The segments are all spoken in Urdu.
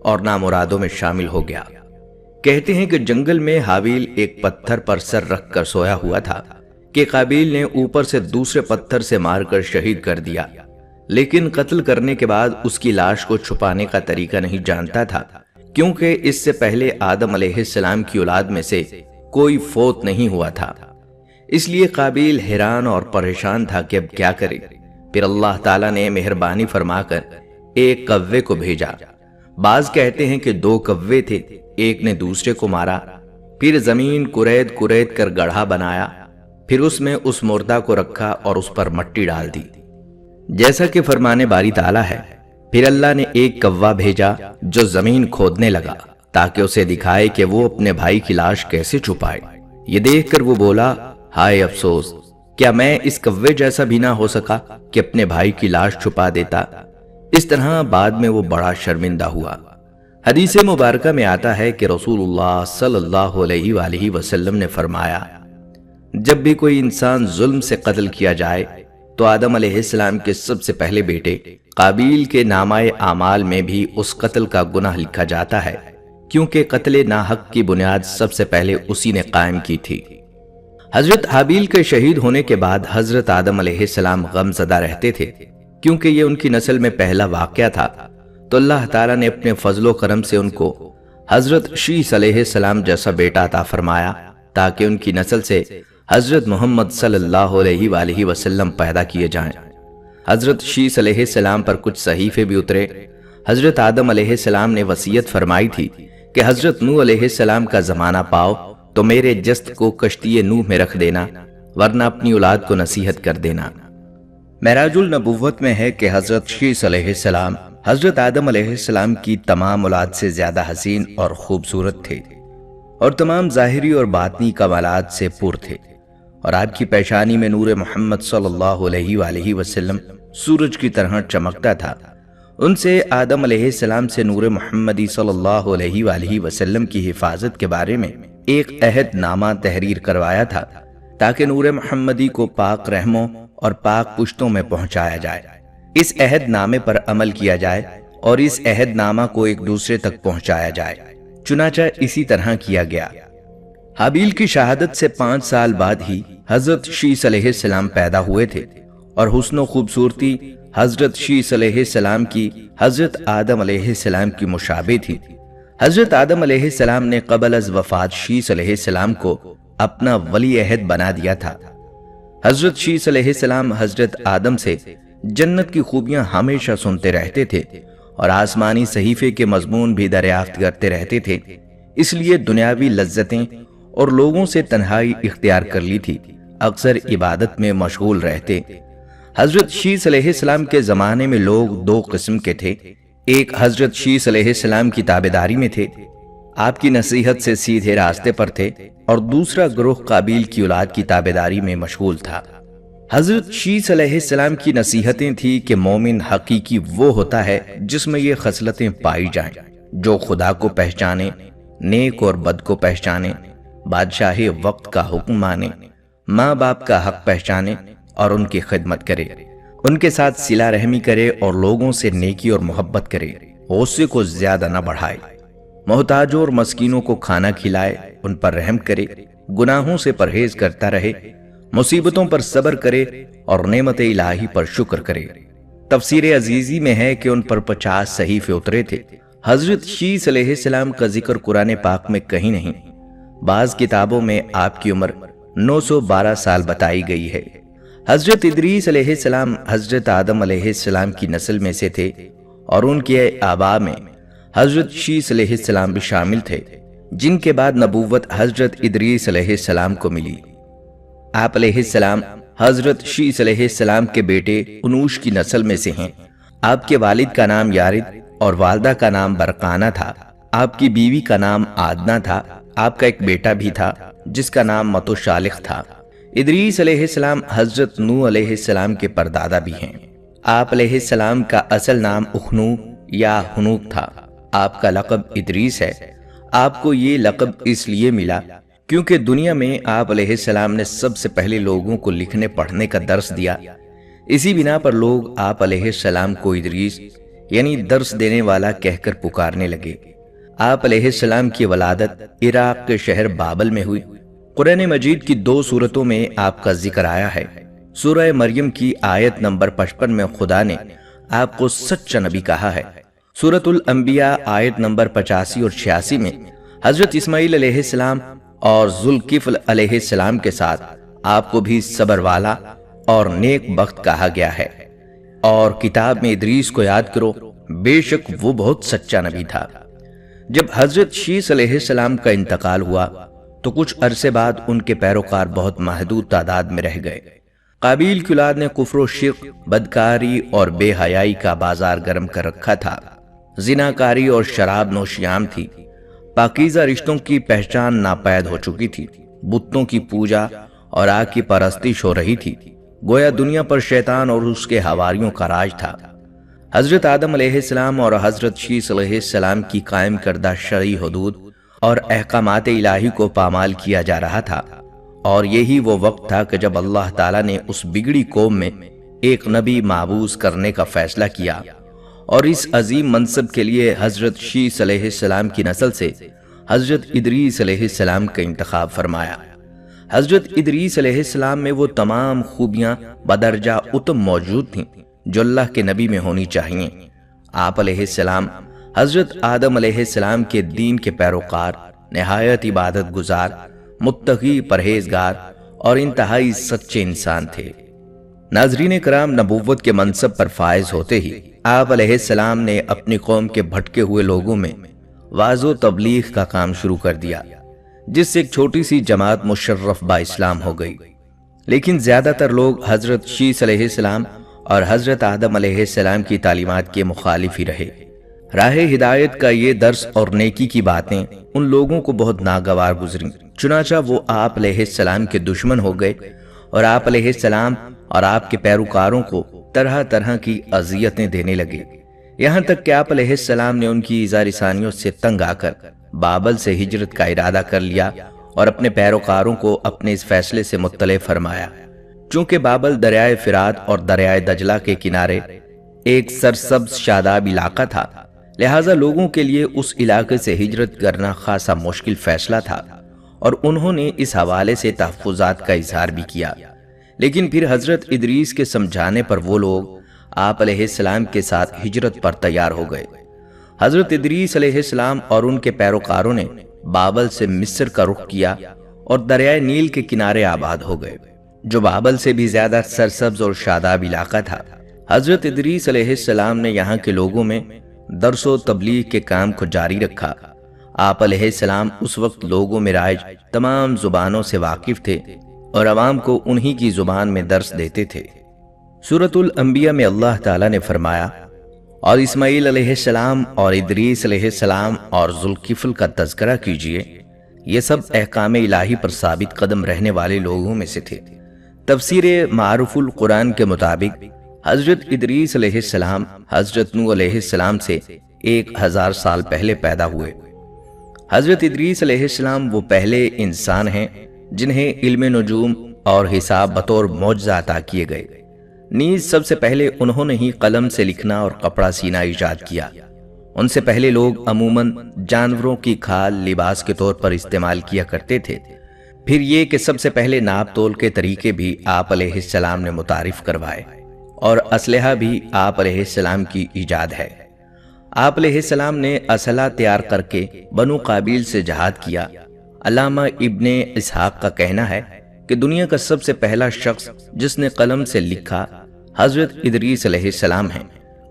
اور نامرادوں میں شامل ہو گیا۔ کہتے ہیں کہ جنگل میں حابیل ایک پتھر پر سر رکھ کر سویا ہوا تھا کہ قابیل نے اوپر سے دوسرے پتھر سے مار کر شہید کر دیا، لیکن قتل کرنے کے بعد اس کی لاش کو چھپانے کا طریقہ نہیں جانتا تھا، کیونکہ اس سے پہلے آدم علیہ السلام کی اولاد میں سے کوئی فوت نہیں ہوا تھا۔ اس لیے قابیل حیران اور پریشان تھا کہ اب کیا کرے۔ پھر اللہ تعالیٰ نے مہربانی فرما کر ایک کوے کو بھیجا۔ بعض کہتے ہیں کہ 2 کوے تھے، ایک نے دوسرے کو مارا، پھر زمین کورید کورید کر گڑھا بنایا، پھر اس میں اس مردہ کو رکھا اور اس پر مٹی ڈال دی، جیسا کہ فرمانے باری تعالیٰ ہے۔ پھر اللہ نے ایک کوا بھیجا جو زمین کھودنے لگا تاکہ اسے دکھائے کہ وہ اپنے بھائی کی لاش کیسے چھپائے۔ یہ دیکھ کر وہ بولا، ہائے افسوس، کیا میں اس کوے جیسا بھی نہ ہو سکا کہ اپنے بھائی کی لاش چھپا دیتا۔ اس طرح بعد میں وہ بڑا شرمندہ ہوا۔ حدیث مبارکہ میں آتا ہے کہ رسول اللہ صلی اللہ علیہ وآلہ وسلم نے فرمایا، جب بھی کوئی انسان ظلم سے قتل کیا جائے تو آدم علیہ السلام کے سب سے پہلے بیٹے قابیل کے نامہ اعمال میں بھی اس قتل کا گناہ لکھا جاتا ہے، کیونکہ قتل ناحق کی بنیاد سب سے پہلے اسی نے قائم کی تھی۔ حضرت حابیل کے شہید ہونے کے بعد حضرت آدم علیہ السلام غم زدہ رہتے تھے، کیونکہ یہ ان کی نسل میں پہلا واقعہ تھا، تو اللہ تعالیٰ نے اپنے فضل و کرم سے ان کو حضرت شیس علیہ السلام جیسا بیٹا عطا فرمایا، تاکہ ان کی نسل سے حضرت محمد صلی اللہ علیہ وآلہ وسلم پیدا کیے جائیں۔ حضرت شیس علیہ السلام پر کچھ صحیفے بھی اترے۔ حضرت آدم علیہ السلام نے وصیت فرمائی تھی کہ حضرت نوح علیہ السلام کا زمانہ پاؤ تو میرے جسد کو کشتی نوح میں رکھ دینا، ورنہ اپنی اولاد کو نصیحت کر دینا۔ معراج النبوت میں ہے کہ حضرت شیس علیہ السلام حضرت آدم علیہ السلام کی تمام اولاد سے زیادہ حسین اور خوبصورت تھے، اور تمام ظاہری اور باطنی کمالات سے پر تھے، اور آپ کی پیشانی میں نور محمد صلی اللہ علیہ وآلہ وسلم سورج کی طرح چمکتا تھا۔ ان سے آدم علیہ السلام سے نور محمدی صلی اللہ علیہ وآلہ وسلم کی حفاظت کے بارے میں ایک عہد نامہ تحریر کروایا تھا، تاکہ نور محمدی کو پاک رحموں اور پاک پشتوں میں پہنچایا جائے، اس عہد نامے پر عمل کیا جائے اور اس عہد نامہ کو ایک دوسرے تک پہنچایا جائے۔ چنانچہ اسی طرح کیا گیا۔ حابیل کی شہادت سے 5 سال بعد ہی حضرت شیس علیہ السلام پیدا ہوئے تھے، اور حسن و خوبصورتی حضرت شیس علیہ السلام کی حضرت آدم علیہ السلام کی مشابہ تھی۔ حضرت آدم علیہ السلام نے قبل از وفات شیس علیہ السلام کو اپنا ولی عہد بنا دیا تھا۔ حضرت شیس علیہ السلام حضرت آدم سے جنت کی خوبیاں ہمیشہ سنتے رہتے تھے، اور آسمانی صحیفے کے مضمون بھی دریافت کرتے رہتے تھے، اس لیے دنیاوی لذتیں اور لوگوں سے تنہائی اختیار کر لی تھی، اکثر عبادت میں مشغول رہتے۔ حضرت شیس علیہ السلام کے زمانے میں لوگ 2 قسم کے تھے، ایک حضرت شیس علیہ السلام کی تابعداری میں تھے، آپ کی نصیحت سے سیدھے راستے پر تھے، اور دوسرا گروہ قابیل کی اولاد کی تابعداری میں مشغول تھا۔ حضرت شیس علیہ السلام کی نصیحتیں تھی کہ مومن حقیقی وہ ہوتا ہے جس میں یہ خصلتیں پائی جائیں، جو خدا کو پہچانے، نیک اور بد کو پہچانے، بادشاہ وقت کا حکم مانے، ماں باپ کا حق پہچانے اور ان کی خدمت کرے، ان کے ساتھ صلہ رحمی کرے اور لوگوں سے نیکی اور محبت کرے، غصے کو زیادہ نہ بڑھائے، محتاجوں اور مسکینوں کو کھانا کھلائے، ان پر رحم کرے، گناہوں سے پرہیز کرتا رہے، مصیبتوں پر صبر کرے اور نعمت الہی پر شکر کرے۔ تفسیر عزیزی میں ہے کہ ان پر 50 صحیفے اترے تھے۔ حضرت شیس علیہ السلام کا ذکر قرآن پاک میں کہیں نہیں، بعض کتابوں میں آپ کی عمر 912 سال بتائی گئی ہے۔ حضرت ادریس علیہ السلام حضرت آدم علیہ السلام کی نسل میں سے تھے، اور ان کے آباء میں حضرت شیس علیہ السلام بھی شامل تھے، جن کے بعد نبوت حضرت ادریس علیہ السلام کو ملی۔ آپ علیہ السلام حضرت شیس علیہ السلام کے بیٹے انوش کی نسل میں سے ہیں۔ آپ کے والد کا نام یارد اور والدہ کا نام برقانہ تھا۔ آپ کی بیوی کا نام آدنہ تھا۔ آپ کا ایک بیٹا بھی تھا جس کا نام متوشالخ تھا۔ ادریس علیہ السلام حضرت نوح علیہ السلام کے پردادا بھی ہیں۔ آپ علیہ السلام کا اصل نام اخنوک یا ہنوک تھا۔ آپ کا لقب ادریس ہے۔ آپ کو یہ لقب اس لیے ملا کیونکہ دنیا میں آپ علیہ السلام نے سب سے پہلے لوگوں کو لکھنے پڑھنے کا درس دیا۔ اسی بنا پر لوگ آپ علیہ السلام کو ادریس یعنی درس دینے والا کہہ کر پکارنے لگے۔ آپ علیہ السلام کی ولادت عراق کے شہر بابل میں ہوئی۔ قرآن مجید کی 2 سورتوں میں آپ کا ذکر آیا ہے۔ سورہ مریم کی آیت نمبر 55 میں خدا نے آپ کو سچا نبی کہا ہے۔ سورۃ الانبیاء آیت نمبر 85 اور 86 میں حضرت اسماعیل علیہ السلام اور ذوالکفل علیہ السلام کے ساتھ آپ کو بھی صبر والا اور نیک بخت کہا گیا ہے۔ اور کتاب میں ادریس کو یاد کرو، بے شک وہ بہت سچا نبی تھا۔ جب حضرت شیس علیہ السلام کا انتقال ہوا تو کچھ عرصے بعد ان کے پیروکار بہت محدود تعداد میں رہ گئے۔ قابیل کی اولاد نے کفر و شرک، بدکاری اور بے حیائی کا بازار گرم کر رکھا تھا۔ زناکاری اور شراب نوشی عام تھی۔ پاکیزہ رشتوں کی پہچان ناپید ہو چکی تھی۔ بتوں کی پوجا اور آگ کی پرستش ہو رہی تھی۔ گویا دنیا پر شیطان اور اس کے حواریوں کا راج تھا۔ حضرت آدم علیہ السلام اور حضرت شیس علیہ السلام کی قائم کردہ شرعی حدود اور احکامات الہی کو پامال کیا جا رہا تھا، اور یہی وہ وقت تھا کہ جب اللہ تعالیٰ نے اس بگڑی قوم میں ایک نبی مابعوث کرنے کا فیصلہ کیا، اور اس عظیم منصب کے لیے حضرت شیس علیہ السلام کی نسل سے حضرت ادریس علیہ السلام کا انتخاب فرمایا۔ حضرت ادریس علیہ السلام میں وہ تمام خوبیاں بدرجہ اتم موجود تھیں جو اللہ کے نبی میں ہونی چاہیے۔ آپ علیہ السلام حضرت آدم علیہ السلام کے دین کے پیروکار، نہایت عبادت گزار، متقی، پرہیزگار اور انتہائی سچے انسان تھے۔ ناظرین کرام، نبوت کے منصب پر فائز ہوتے ہی آپ علیہ السلام نے اپنی قوم کے بھٹکے ہوئے لوگوں میں وعظ و تبلیغ کا کام شروع کر دیا، جس سے ایک چھوٹی سی جماعت مشرف با اسلام ہو گئی۔ لیکن زیادہ تر لوگ حضرت شیس علیہ السلام اور حضرت آدم علیہ السلام کی تعلیمات کے مخالف ہی رہے۔ راہ ہدایت کا یہ درس اور نیکی کی باتیں ان لوگوں کو بہت ناگوار گزریں، چنانچہ وہ آپ علیہ السلام کے دشمن ہو گئے اور آپ علیہ السلام اور آپ کے پیروکاروں کو طرح طرح کی اذیتیں دینے لگے، یہاں تک کہ آپ علیہ السلام نے ان کی ایذا رسانیوں سے تنگ آ کر بابل سے ہجرت کا ارادہ کر لیا اور اپنے پیروکاروں کو اپنے اس فیصلے سے مطلع فرمایا۔ چونکہ بابل دریائے فرات اور دریائے دجلہ کے کنارے ایک سرسبز شاداب علاقہ تھا، لہٰذا لوگوں کے لیے اس علاقے سے ہجرت کرنا خاصا مشکل فیصلہ تھا، اور انہوں نے اس حوالے سے تحفظات کا اظہار بھی کیا۔ لیکن پھر حضرت ادریس کے سمجھانے پر وہ لوگ آپ علیہ السلام کے ساتھ ہجرت پر تیار ہو گئے۔ حضرت ادریس علیہ السلام اور ان کے پیروکاروں نے بابل سے مصر کا رخ کیا اور دریائے نیل کے کنارے آباد ہو گئے، جو بابل سے بھی زیادہ سرسبز اور شاداب علاقہ تھا۔ حضرت ادریس علیہ السلام نے یہاں کے لوگوں میں درس و تبلیغ کے کام کو جاری رکھا۔ آپ علیہ السلام اس وقت لوگوں میں رائج تمام زبانوں سے واقف تھے اور عوام کو انہی کی زبان میں درس دیتے تھے۔ سورۃ الانبیاء میں اللہ تعالیٰ نے فرمایا، اور اسماعیل علیہ السلام اور ادریس علیہ السلام اور ذوالکفل کا تذکرہ کیجئے، یہ سب احکام الہی پر ثابت قدم رہنے والے لوگوں میں سے تھے۔ تفسیر معروف القرآن کے مطابق حضرت ادریس علیہ السلام حضرت نوح علیہ السلام سے 1000 سال پہلے پیدا ہوئے۔ حضرت ادریس علیہ السلام وہ پہلے انسان ہیں جنہیں علم نجوم اور حساب بطور معجزہ عطا کیے گئے۔ نیز سب سے پہلے انہوں نے ہی قلم سے لکھنا اور کپڑا سینا ایجاد کیا۔ ان سے پہلے لوگ عموماً جانوروں کی کھال لباس کے طور پر استعمال کیا کرتے تھے۔ پھر یہ کہ سب سے پہلے ناپ تول کے طریقے بھی آپ علیہ السلام نے متعارف کروائے، اور اسلحہ بھی آپ علیہ السلام کی ایجاد ہے۔ آپ علیہ السلام نے اسلحہ تیار کر کے بنو قابیل سے جہاد کیا۔ علامہ ابن اسحاق کا کہنا ہے کہ دنیا کا سب سے پہلا شخص جس نے قلم سے لکھا حضرت ادریس علیہ السلام ہیں۔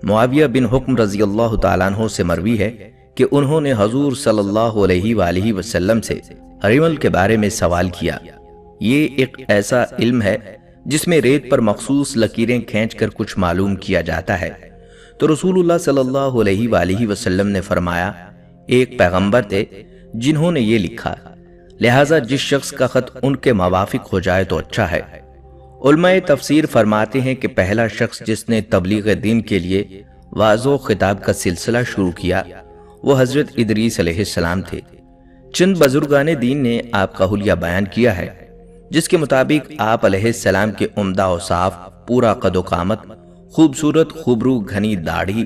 معاویہ بن حکم رضی اللہ تعالیٰ عنہ سے مروی ہے کہ انہوں نے حضور صلی اللہ علیہ وآلہ وسلم سے رمل کے بارے میں سوال کیا۔ یہ ایک ایسا علم ہے جس میں ریت پر مخصوص لکیریں کھینچ کر کچھ معلوم کیا جاتا ہے۔ تو رسول اللہ صلی اللہ علیہ وآلہ وسلم نے فرمایا، ایک پیغمبر تھے جنہوں نے یہ لکھا، لہٰذا جس شخص کا خط ان کے موافق ہو جائے تو اچھا ہے۔ علماء تفسیر فرماتے ہیں کہ پہلا شخص جس نے تبلیغ دین کے لیے وعظ و خطاب کا سلسلہ شروع کیا وہ حضرت ادریس علیہ السلام تھے۔ چند بزرگان دین نے آپ کا حلیہ بیان کیا ہے، جس کے مطابق آپ علیہ السلام کے عمدہ اوصاف، پورا قد و قامت، خوبصورت خوبرو گھنی داڑھی،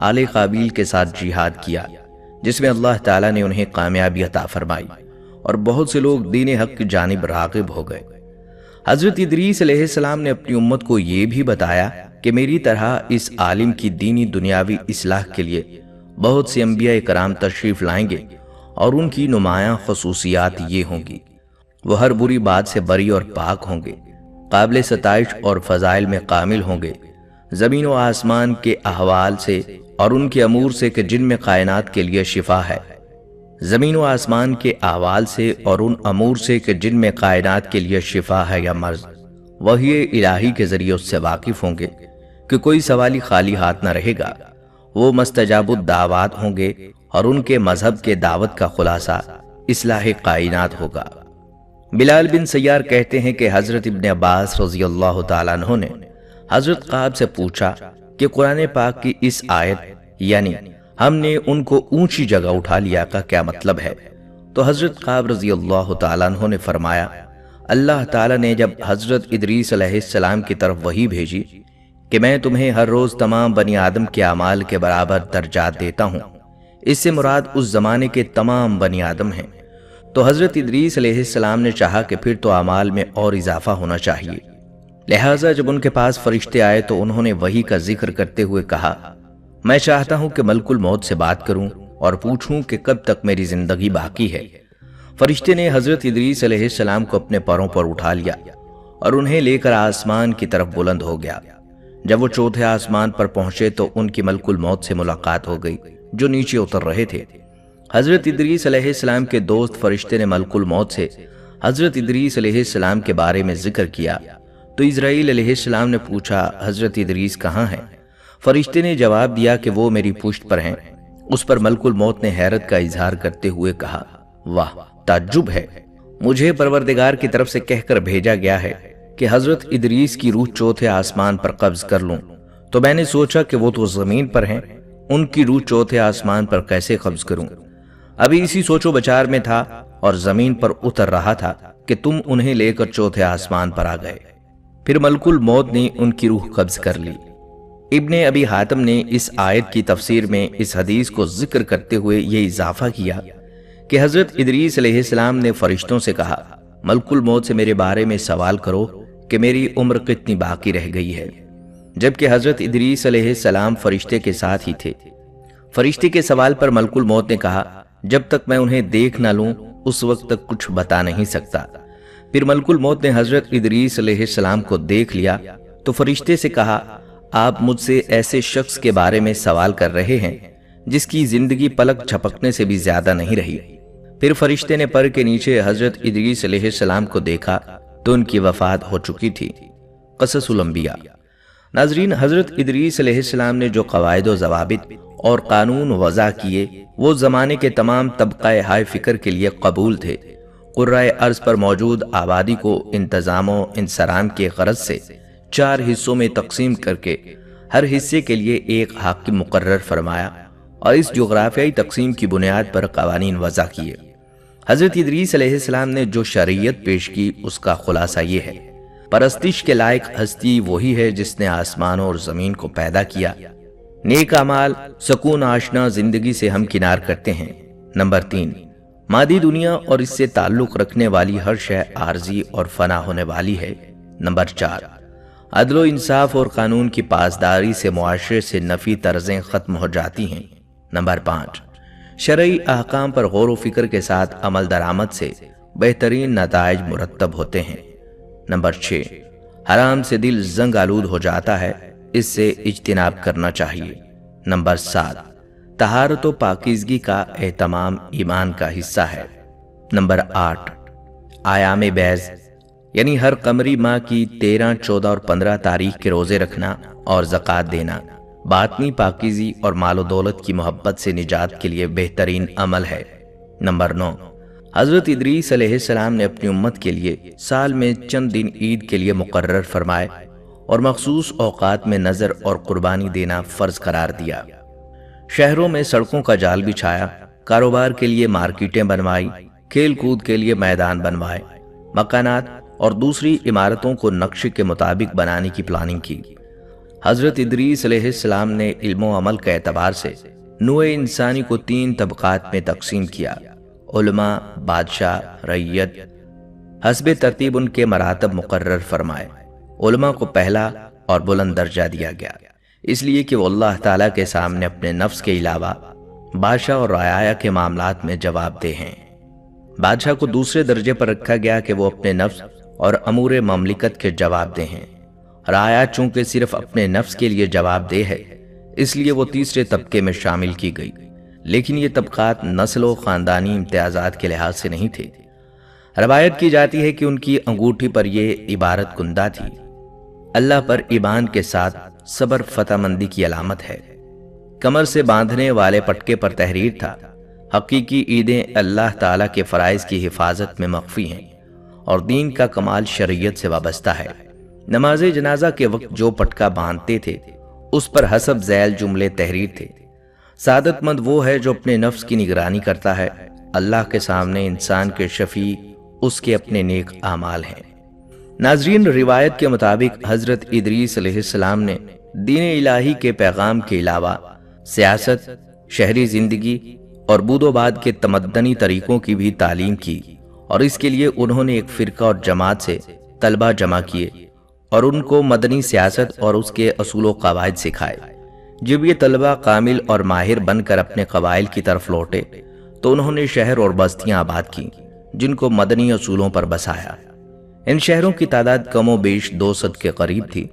آل قابیل کے ساتھ جہاد کیا، جس میں اللہ تعالیٰ نے انہیں کامیابی عطا فرمائی اور بہت سے لوگ دین حق کی جانب راغب ہو گئے۔ حضرت ادریس علیہ السلام نے اپنی امت کو یہ بھی بتایا کہ میری طرح اس عالم کی دینی دنیاوی اصلاح کے لیے بہت سے انبیاء کرام تشریف لائیں گے، اور ان کی نمایاں خصوصیات یہ ہوں گی: وہ ہر بری بات سے بری اور پاک ہوں گے، قابل ستائش اور فضائل میں کامل ہوں گے، زمین و آسمان کے احوال سے اور ان کے امور سے کہ جن میں کائنات کے لیے شفا ہے، زمین و آسمان کے احوال سے اور ان امور سے کہ جن میں کائنات کے لیے شفا ہے یا مرض، وحی الہی کے ذریعے اس سے واقف ہوں گے کہ کوئی سوالی خالی ہاتھ نہ رہے گا۔ وہ مستجاب الدعوات ہوں گے اور ان کے مذہب کے دعوت کا خلاصہ اصلاح کائنات ہوگا۔ بلال بن سیار کہتے ہیں کہ حضرت ابن عباس رضی اللہ تعالیٰ عنہ نے حضرت قعب سے پوچھا کہ قرآن پاک کی اس آیت یعنی ہم نے ان کو اونچی جگہ اٹھا لیا کا کیا مطلب ہے؟ تو حضرت قعب رضی اللہ تعالیٰ عنہ نے فرمایا، اللہ تعالیٰ نے جب حضرت ادریس علیہ السلام کی طرف وحی بھیجی کہ میں تمہیں ہر روز تمام بنی آدم کے اعمال کے برابر درجات دیتا ہوں، اس سے مراد اس زمانے کے تمام بنی آدم ہیں، تو حضرت ادریس علیہ السلام نے چاہا کہ پھر تو اعمال میں اور اضافہ ہونا چاہیے۔ لہٰذا جب ان کے پاس فرشتے آئے تو انہوں نے وحی کا ذکر کرتے ہوئے کہا، میں چاہتا ہوں کہ ملک الموت سے بات کروں اور پوچھوں کہ کب تک میری زندگی باقی ہے۔ فرشتے نے حضرت ادریس علیہ السلام کو اپنے پروں پر اٹھا لیا اور انہیں لے کر آسمان کی طرف بلند ہو گیا۔ جب وہ چوتھے آسمان پر پہنچے تو ان کی ملک الموت سے ملاقات ہو گئی جو نیچے اتر رہے تھے۔ حضرت ادریس علیہ السلام کے دوست فرشتے نے ملک الموت سے حضرت ادریس علیہ السلام کے بارے میں ذکر کیا تو اسرائیل علیہ السلام نے پوچھا، حضرت ادریس کہاں ہیں؟ فرشتے نے جواب دیا کہ وہ میری پشت پر ہیں۔ اس پر ملک الموت نے حیرت کا اظہار کرتے ہوئے کہا، واہ، تعجب ہے، مجھے پروردگار کی طرف سے کہہ کر بھیجا گیا ہے کہ حضرت ادریس کی روح چوتھے آسمان پر قبض کر لوں، تو میں نے سوچا کہ وہ تو زمین پر ہیں، ان کی روح چوتھے آسمان پر کیسے قبض کروں؟ ابھی اسی سوچ و بچار میں تھا اور زمین پر اتر رہا تھا کہ تم انہیں لے کر چوتھے آسمان پر آ گئے، پھر ملک الموت نے ان کی روح قبض کر لی۔ ابن ابی حاتم نے اس آیت کی تفسیر میں اس حدیث کو ذکر کرتے ہوئے یہ اضافہ کیا کہ حضرت ادریس علیہ السلام نے فرشتوں سے کہا، ملک الموت سے میرے بارے میں سوال کرو کہ میری عمر کتنی باقی رہ گئی ہے، جبکہ حضرت ادریس علیہ السلام فرشتے کے ساتھ ہی تھے۔ فرشتے کے سوال پر ملک الموت نے کہا، جب تک میں انہیں دیکھ نہ لوں اس وقت تک کچھ بتا نہیں سکتا۔ پھر ملک الموت نے حضرت ادریس علیہ السلام کو دیکھ لیا تو فرشتے سے کہا، آپ مجھ سے ایسے شخص کے بارے میں سوال کر رہے ہیں جس کی زندگی پلک جھپکنے سے بھی زیادہ نہیں رہی۔ پھر فرشتے نے پر کے نیچے حضرت ادریس علیہ السلام کو دیکھا تو ان کی وفات ہو چکی تھی۔ قصص الانبیاء۔ ناظرین، حضرت ادریس علیہ السلام نے جو قواعد و ضوابط اور قانون وضع کیے وہ زمانے کے تمام طبقہ ہائے فکر کے لیے قبول تھے۔ قرۂ ارض پر موجود آبادی کو انتظام و انصرام کے غرض سے 4 حصوں میں تقسیم کر کے ہر حصے کے لیے ایک حاکم مقرر فرمایا اور اس جغرافیائی تقسیم کی بنیاد پر قوانین وضع کیے۔ حضرت ادریس علیہ السلام نے جو شریعت پیش کی اس کا خلاصہ یہ ہے، پرستش کے لائق ہستی وہی ہے جس نے آسمانوں اور زمین کو پیدا کیا۔ نیک اعمال سکون آشنا زندگی سے ہمکنار کرتے ہیں۔ نمبر 3، مادی دنیا اور اس سے تعلق رکھنے والی ہر شے عارضی اور فنا ہونے والی ہے۔ نمبر 4، عدل و انصاف اور قانون کی پاسداری سے معاشرے سے نفی طرزیں ختم ہو جاتی ہیں۔ نمبر 5، شرعی احکام پر غور و فکر کے ساتھ عمل درآمد سے بہترین نتائج مرتب ہوتے ہیں۔ نمبر 6، حرام سے دل زنگ آلود ہو جاتا ہے، اس سے اجتناب کرنا چاہیے۔ نمبر 7، طہارت و پاکیزگی کا اہتمام ایمان کا حصہ ہے۔ نمبر 8، ایام بیض یعنی ہر قمری ماہ کی 13، 14 اور 15 تاریخ کے روزے رکھنا اور زکوٰۃ دینا باطنی پاکیزی اور مال و دولت کی محبت سے نجات کے لیے بہترین عمل ہے۔ نمبر 9، حضرت ادریس علیہ السلام نے اپنی امت کے لیے سال میں چند دن عید کے لیے مقرر فرمائے اور مخصوص اوقات میں نذر اور قربانی دینا فرض قرار دیا۔ شہروں میں سڑکوں کا جال بچھایا، کاروبار کے لیے مارکیٹیں بنوائی، کھیل کود کے لیے میدان بنوائے، مکانات اور دوسری عمارتوں کو نقشے کے مطابق بنانے کی پلاننگ کی۔ حضرت ادریس علیہ السلام نے علم و عمل کے اعتبار سے نوع انسانی کو 3 طبقات میں تقسیم کیا: علماء، بادشاہ، رعیت۔ حسب ترتیب ان کے مراتب مقرر فرمائے۔ علماء کو پہلا اور بلند درجہ دیا گیا، اس لیے کہ وہ اللہ تعالیٰ کے سامنے اپنے نفس کے علاوہ بادشاہ اور رعایا کے معاملات میں جواب دہ ہیں۔ بادشاہ کو دوسرے درجے پر رکھا گیا کہ وہ اپنے نفس اور امور مملکت کے جواب دہ ہیں۔ رعایا چونکہ صرف اپنے نفس کے لیے جواب دہ ہے، اس لیے وہ تیسرے طبقے میں شامل کی گئی، لیکن یہ طبقات نسل و خاندانی امتیازات کے لحاظ سے نہیں تھے۔ روایت کی جاتی ہے کہ ان کی انگوٹھی پر یہ عبارت کندہ تھی: اللہ پر ایمان کے ساتھ صبر فتح مندی کی علامت ہے۔ کمر سے باندھنے والے پٹکے پر تحریر تھا: حقیقی عیدیں اللہ تعالیٰ کے فرائض کی حفاظت میں مخفی ہیں اور دین کا کمال شریعت سے وابستہ ہے۔ نماز جنازہ کے وقت جو پٹکا باندھتے تھے اس پر حسب ذیل جملے تحریر تھے: سعادت مند وہ ہے جو اپنے نفس کی نگرانی کرتا ہے، اللہ کے سامنے انسان کے شفیع اس کے اپنے نیک اعمال ہیں۔ ناظرین، روایت کے مطابق حضرت ادریس علیہ السلام نے دین الہی کے پیغام کے علاوہ سیاست، شہری زندگی اور بود و باد کے تمدنی طریقوں کی بھی تعلیم کی، اور اس کے لیے انہوں نے ایک فرقہ اور جماعت سے طلبہ جمع کیے اور ان کو مدنی سیاست اور اس کے اصول و قواعد سکھائے۔ جب یہ طلبہ کامل اور ماہر بن کر اپنے قبائل کی طرف لوٹے تو انہوں نے شہر اور بستیاں آباد کی جن کو مدنی اصولوں پر بسایا۔ ان شہروں کی تعداد کم و بیش 200 کے قریب تھی،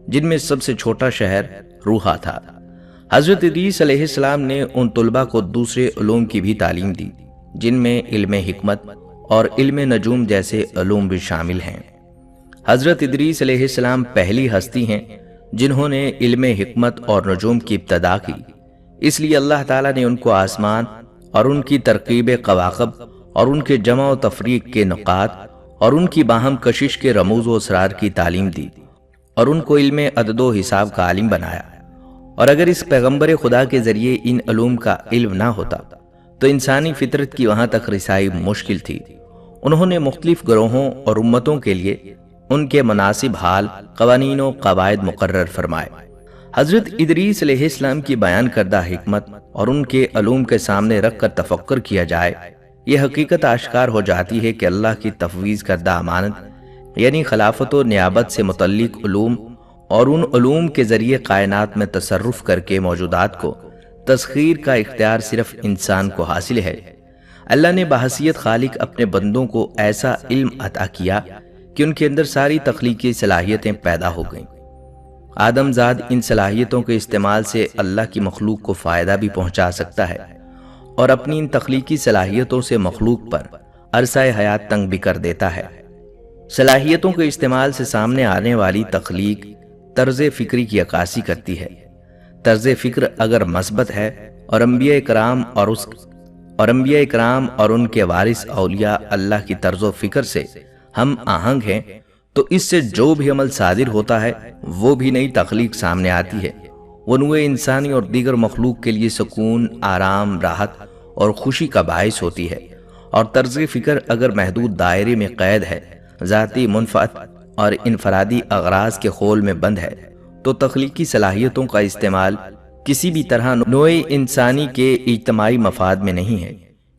جن میں سب سے چھوٹا شہر روحا تھا۔ حضرت ادریس علیہ السلام نے ان طلبہ کو دوسرے علوم کی بھی تعلیم دی، جن میں علم حکمت اور علم نجوم جیسے علوم بھی شامل ہیں۔ حضرت ادریس علیہ السلام پہلی ہستی ہیں جنہوں نے علم حکمت اور نجوم کی ابتدا کی، اس لیے اللہ تعالیٰ نے ان کو آسمان اور ان کی ترکیب کواکب اور ان کے جمع و تفریق کے نقاط اور ان کی باہم کشش کے رموز و اسرار کی تعلیم دی اور ان کو علم عدد و حساب کا عالم بنایا۔ اور اگر اس پیغمبر خدا کے ذریعے ان علوم کا علم نہ ہوتا تو انسانی فطرت کی وہاں تک رسائی مشکل تھی۔ انہوں نے مختلف گروہوں اور امتوں کے لیے ان کے مناسب حال، قوانین و قواعد مقرر فرمائے۔ حضرت ادریس علیہ السلام کی بیان کردہ حکمت اور ان کے علوم کے سامنے رکھ کر تفکر کیا جائے، یہ حقیقت آشکار ہو جاتی ہے کہ اللہ کی تفویض کردہ امانت یعنی خلافت و نیابت سے متعلق علوم اور ان علوم کے ذریعے کائنات میں تصرف کر کے موجودات کو تسخیر کا اختیار صرف انسان کو حاصل ہے۔ اللہ نے بحیثیت خالق اپنے بندوں کو ایسا علم عطا کیا کہ ان کے اندر ساری تخلیقی صلاحیتیں پیدا ہو گئیں۔ آدم زاد ان صلاحیتوں کے استعمال سے اللہ کی مخلوق کو فائدہ بھی پہنچا سکتا ہے اور اپنی ان تخلیقی صلاحیتوں سے مخلوق پر عرصہ حیات تنگ بھی کر دیتا ہے۔ صلاحیتوں کے استعمال سے سامنے آنے والی تخلیق طرز فکری کی عکاسی کرتی ہے۔ طرز فکر اگر مثبت ہے اور انبیاء اکرام اور ان کے وارث اولیاء اللہ کی طرز و فکر سے ہم آہنگ ہیں تو اس سے جو بھی عمل صادر ہوتا ہے وہ بھی نئی تخلیق سامنے آتی ہے۔ وہ نوع انسانی اور دیگر مخلوق کے لیے سکون، آرام، راحت اور خوشی کا باعث ہوتی ہے۔ اور طرز فکر اگر محدود دائرے میں قید ہے، ذاتی منفعت اور انفرادی اغراض کے خول میں بند ہے، تو تخلیقی صلاحیتوں کا استعمال کسی بھی طرح نوع انسانی کے اجتماعی مفاد میں نہیں ہے،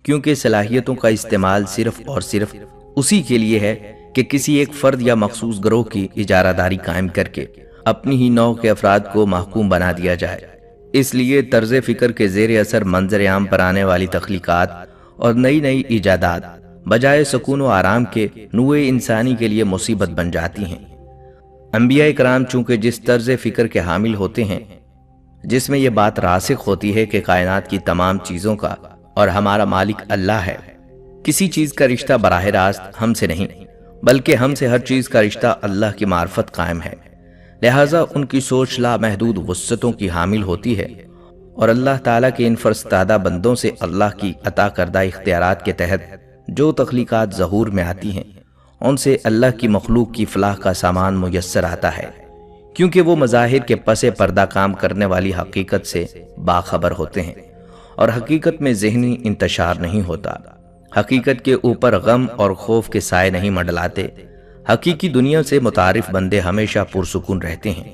کیونکہ صلاحیتوں کا استعمال صرف اور صرف اسی کے لیے ہے کہ کسی ایک فرد یا مخصوص گروہ کی اجارہ داری قائم کر کے اپنی ہی نوع کے افراد کو محکوم بنا دیا جائے۔ اس لیے طرز فکر کے زیر اثر منظر عام پر آنے والی تخلیقات اور نئی نئی ایجادات بجائے سکون و آرام کے نوع انسانی کے لیے مصیبت بن جاتی ہیں۔ انبیاء کرام چونکہ جس طرز فکر کے حامل ہوتے ہیں جس میں یہ بات راسخ ہوتی ہے کہ کائنات کی تمام چیزوں کا اور ہمارا مالک اللہ ہے، کسی چیز کا رشتہ براہ راست ہم سے نہیں بلکہ ہم سے ہر چیز کا رشتہ اللہ کی معرفت قائم ہے، لہٰذا ان کی سوچ لامحدود وسعتوں کی حامل ہوتی ہے اور اللہ تعالیٰ کے ان فرستادہ بندوں سے اللہ کی عطا کردہ اختیارات کے تحت جو تخلیقات ظہور میں آتی ہیں ان سے اللہ کی مخلوق کی فلاح کا سامان میسر آتا ہے، کیونکہ وہ مظاہر کے پس پردہ کام کرنے والی حقیقت سے باخبر ہوتے ہیں اور حقیقت میں ذہنی انتشار نہیں ہوتا، حقیقت کے اوپر غم اور خوف کے سائے نہیں منڈلاتے، حقیقی دنیا سے متعارف بندے ہمیشہ پرسکون رہتے ہیں۔